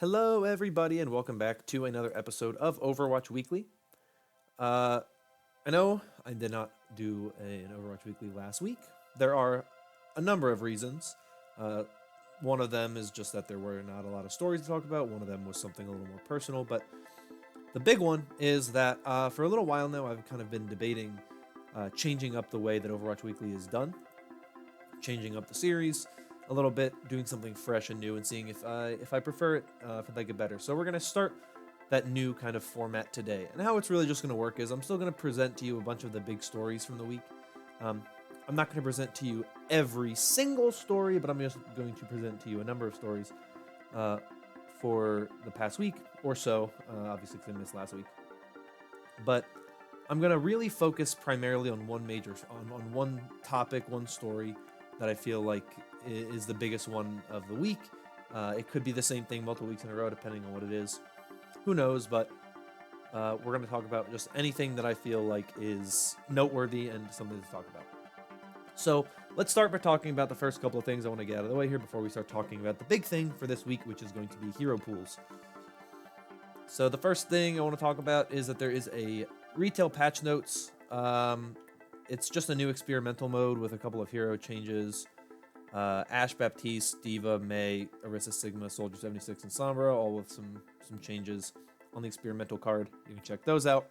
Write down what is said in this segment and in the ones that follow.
Hello, everybody, and welcome back to another episode of Overwatch Weekly. Uh, I know I did not do an Overwatch Weekly last week. There are a number of reasons. Uh, one of them is just that there were not a lot of stories to talk about. One of them was something a little more personal. But the big one is that for a little while now, I've kind of been debating changing up the way that Overwatch Weekly is done, changing up the series a little bit, doing something fresh and new, and seeing if I prefer it, if I like it better. So we're gonna start that new kind of format today. And how it's really just gonna work is I'm still gonna present to you a bunch of the big stories from the week. Um, I'm not gonna present to you every single story, but I'm just going to present to you a number of stories uh, for the past week or so. Obviously, because I missed last week, but I'm gonna really focus primarily on one major, on one topic, one story that I feel like is the biggest one of the week. It could be the same thing multiple weeks in a row, depending on what it is. Who knows? But we're going to talk about just anything that I feel like is noteworthy and something to talk about. So let's start by talking about the first couple of things I want to get out of the way here before we start talking about the big thing for this week, which is going to be hero pools. So the first thing I want to talk about is that there is a retail patch notes. It's just a new experimental mode with a couple of hero changes. Ash, Baptiste, Diva, May, Orisa, Sigma, Soldier 76, and Sombra, all with some changes on the experimental card. You can check those out.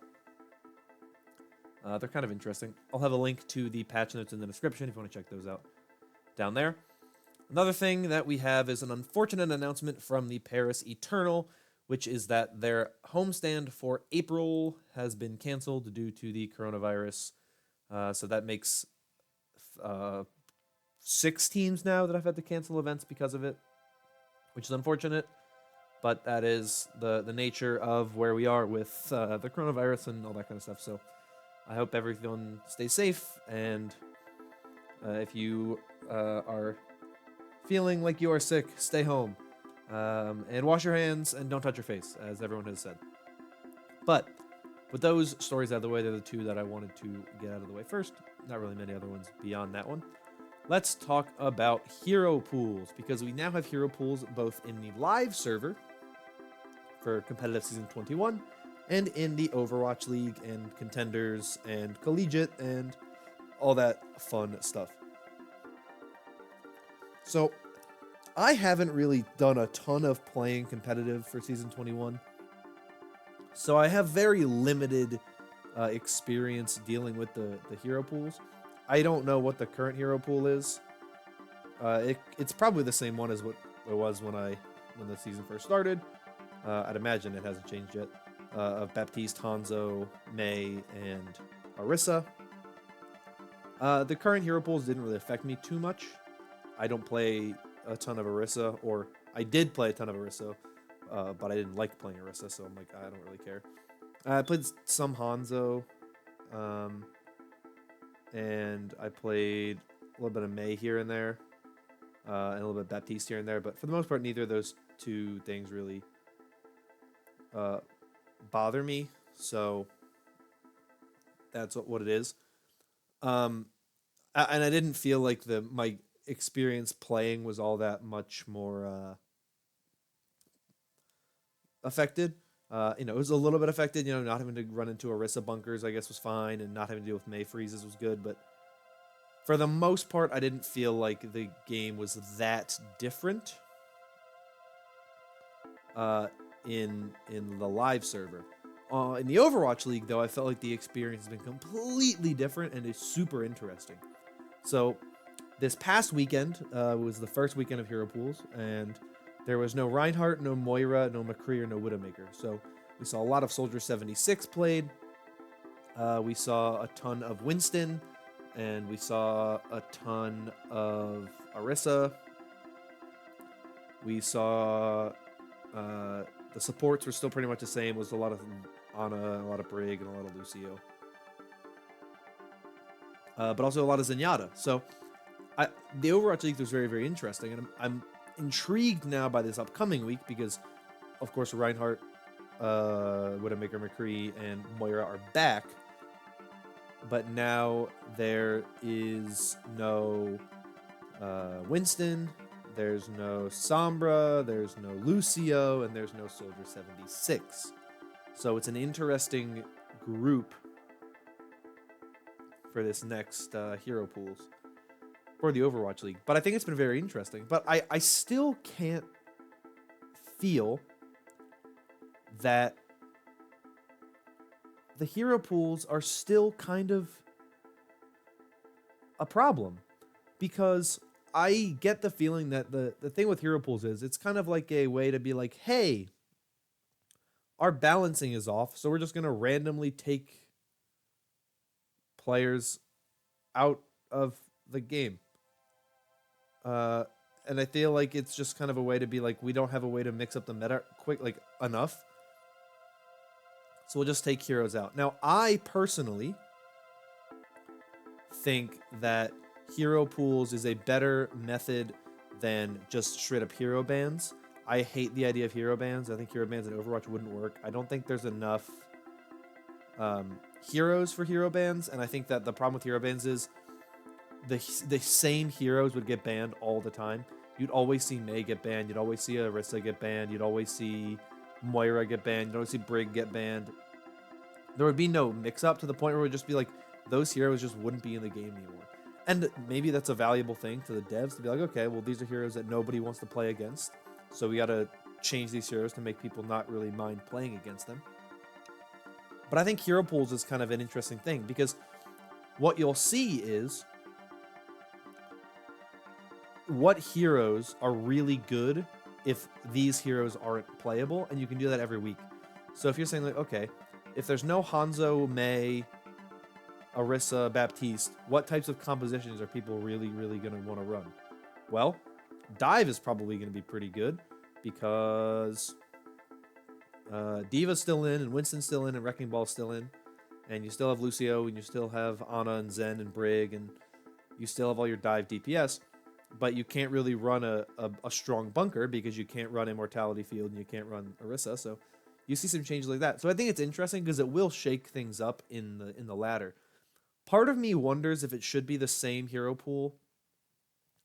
They're kind of interesting. I'll have a link to the patch notes in the description if you want to check those out down there. Another thing that we have is an unfortunate announcement from the Paris Eternal, which is that their homestand for April has been canceled due to the coronavirus. So that makes 6 teams now that I've had to cancel events because of it, which is unfortunate, but that is the nature of where we are with the coronavirus and all that kind of stuff. So I hope everyone stays safe, and if you are feeling like you are sick, stay home, and wash your hands and don't touch your face, as everyone has said. But with those stories out of the way, they're the two that I wanted to get out of the way first. Not really many other ones beyond that one. Let's talk about hero pools, because we now have hero pools both in the live server for competitive season 21 and in the Overwatch League and contenders and collegiate and all that fun stuff. So I haven't really done a ton of playing competitive for season 21, so I have very limited experience dealing with the hero pools. I don't know what the current hero pool is. It's probably the same one as what it was when the season first started. I'd imagine it hasn't changed yet. Of Baptiste, Hanzo, May, and Orisa. The current hero pools didn't really affect me too much. I don't play a ton of Orisa, or I did play a ton of Orisa, but I didn't like playing Orisa, so I'm like, I don't really care. I played some Hanzo, and I played a little bit of May here and there, and a little bit of Baptiste here and there, but for the most part, neither of those two things really bother me, so that's what it is. And I didn't feel like my experience playing was all that much more affected. It was a little bit affected. Not having to run into Orisa bunkers, I guess, was fine, and not having to deal with May freezes was good. But for the most part, I didn't feel like the game was that different in the live server. In the Overwatch League, though, I felt like the experience has been completely different and is super interesting. So this past weekend was the first weekend of Hero Pools, and there was no Reinhardt, no Moira, no McCree, or no Widowmaker. So we saw a lot of Soldier 76 played. We saw a ton of Winston, and we saw a ton of Orisa. We saw the supports were still pretty much the same. It was a lot of Ana, a lot of Brig, and a lot of Lucio. But also a lot of Zenyatta. So the Overwatch League was very, very interesting, and I'm intrigued now by this upcoming week because, of course, Reinhardt, Widowmaker, McCree, and Moira are back, but now there is no Winston, there's no Sombra, there's no Lucio, and there's no Soldier 76. So it's an interesting group for this next hero pools for the Overwatch League. But I think it's been very interesting. But I still can't feel that the hero pools are still kind of a problem, because I get the feeling that the thing with hero pools is it's kind of like a way to be like, hey, our balancing is off, so we're just going to randomly take players out of the game. And I feel like it's just kind of a way to be like, we don't have a way to mix up the meta enough. So we'll just take heroes out. Now, I personally think that hero pools is a better method than just straight up hero bans. I hate the idea of hero bans. I think hero bans in Overwatch wouldn't work. I don't think there's enough heroes for hero bans, and I think that the problem with hero bans is the same heroes would get banned all the time. You'd always see Mei get banned. You'd always see Orisa get banned. You'd always see Moira get banned. You'd always see Brig get banned. There would be no mix-up to the point where it would just be like, those heroes just wouldn't be in the game anymore. And maybe that's a valuable thing to the devs to be like, okay, well, these are heroes that nobody wants to play against, so we got to change these heroes to make people not really mind playing against them. But I think hero pools is kind of an interesting thing, because what you'll see is what heroes are really good if these heroes aren't playable, and you can do that every week. So if you're saying like, okay, if there's no Hanzo, Mei, Orisa, Baptiste, what types of compositions are people really, really going to want to run? Well, Dive is probably going to be pretty good, because Diva's still in, and Winston's still in, and Wrecking Ball's still in, and you still have Lucio, and you still have Ana and Zen and Brig, and you still have all your Dive DPS, but you can't really run a strong bunker, because you can't run Immortality Field, and you can't run Orisa, so you see some changes like that. So I think it's interesting, because it will shake things up in the ladder. Part of me wonders if it should be the same hero pool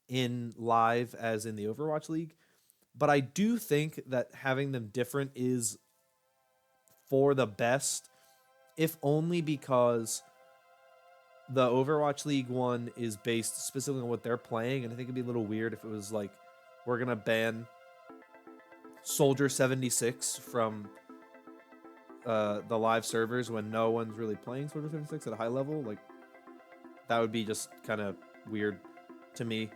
in live as in the Overwatch League, but I do think that having them different is for the best, if only because the Overwatch League one is based specifically on what they're playing, and I think it'd be a little weird if it was like, we're gonna ban Soldier 76 from the live servers when no one's really playing Soldier 76 at a high level. Like, that would be just kind of weird to me.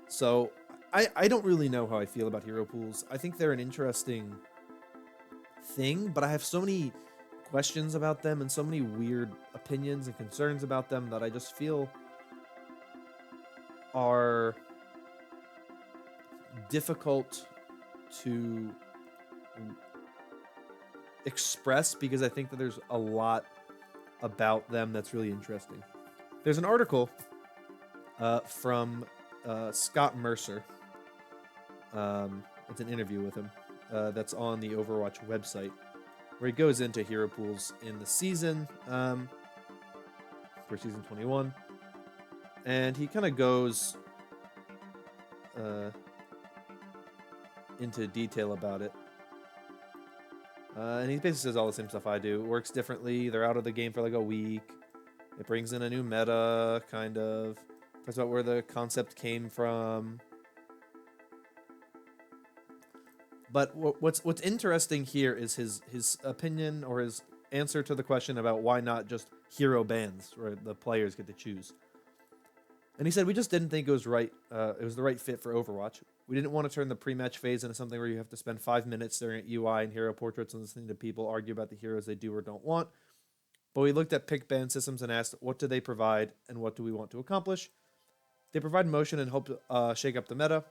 So I don't really know how I feel about hero pools. I think they're an interesting thing, but I have so many questions about them and so many weird opinions and concerns about them that I just feel are difficult to express, because I think that there's a lot about them that's really interesting. There's an article from Scott Mercer. It's an interview with him that's on the Overwatch website, where he goes into hero pools in the season for season 21, and he kind of goes into detail about it. And he basically says all the same stuff I do. It works differently. They're out of the game for like a week. It brings in a new meta, kind of. Talks about where the concept came from. But what's interesting here is his opinion, or his answer to the question about why not just hero bans, where the players get to choose. And he said, we just didn't think it was right. It was the right fit for Overwatch. We didn't want to turn the pre-match phase into something where you have to spend 5 minutes staring at UI and hero portraits and listening to people argue about the heroes they do or don't want. But we looked at pick ban systems and asked, what do they provide and what do we want to accomplish? They provide motion and help shake up the meta,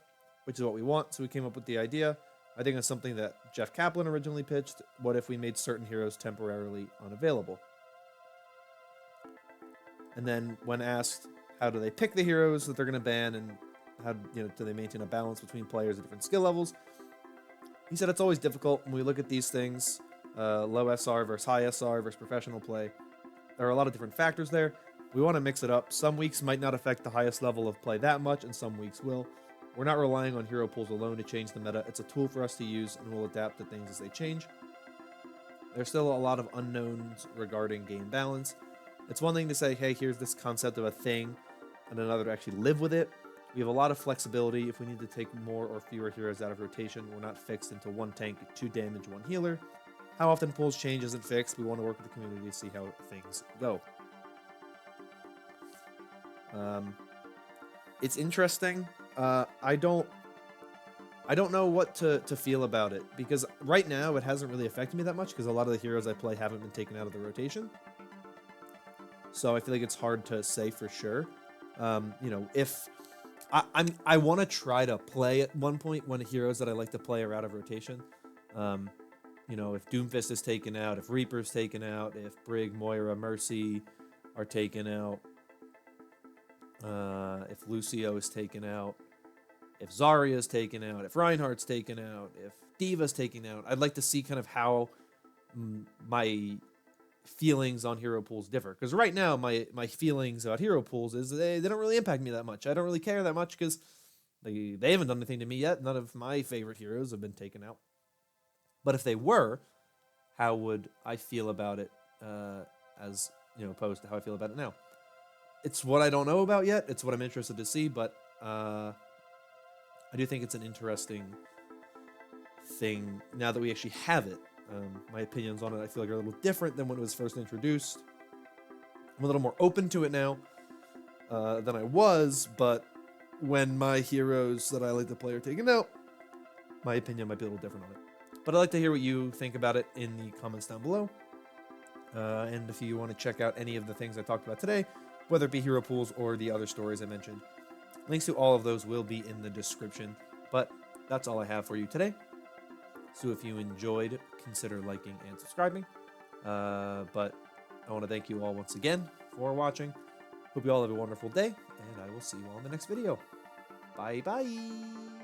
which is what we want. So we came up with the idea. I think it's something that Jeff Kaplan originally pitched. What if we made certain heroes temporarily unavailable? And then when asked, how do they pick the heroes that they're going to ban, and how do they maintain a balance between players at different skill levels? He said it's always difficult when we look at these things, low SR versus high SR versus professional play. There are a lot of different factors there. We want to mix it up. Some weeks might not affect the highest level of play that much, and some weeks will. We're not relying on hero pools alone to change the meta. It's a tool for us to use, and we'll adapt to things as they change. There's still a lot of unknowns regarding game balance. It's one thing to say, hey, here's this concept of a thing, and another to actually live with it. We have a lot of flexibility. If we need to take more or fewer heroes out of rotation, we're not fixed into 1 tank, 2 damage, 1 healer. How often pools change isn't fixed. We want to work with the community to see how things go. It's interesting. I don't know what to feel about it, because right now it hasn't really affected me that much because a lot of the heroes I play haven't been taken out of the rotation. So I feel like it's hard to say for sure. You know, if I want to try to play at one point when heroes that I like to play are out of rotation. You know, if Doomfist is taken out, if Reaper's taken out, if Brig, Moira, Mercy are taken out, if Lucio is taken out, if Zarya is taken out, if Reinhardt's taken out, if Diva's taken out, I'd like to see kind of how my feelings on hero pools differ. Because right now, my feelings about hero pools is they don't really impact me that much. I don't really care that much because they haven't done anything to me yet. None of my favorite heroes have been taken out. But if they were, how would I feel about it as, you know, opposed to how I feel about it now? It's what I don't know about yet. It's what I'm interested to see, but I do think it's an interesting thing now that we actually have it. My opinions on it, I feel like, are a little different than when it was first introduced. I'm a little more open to it now than I was, but when my heroes that I like to play are taken out, my opinion might be a little different on it. But I'd like to hear what you think about it in the comments down below. And if you want to check out any of the things I talked about today, whether it be hero pools or the other stories I mentioned, links to all of those will be in the description. But that's all I have for you today. So if you enjoyed, consider liking and subscribing. But I want to thank you all once again for watching. Hope you all have a wonderful day, and I will see you all in the next video. Bye-bye.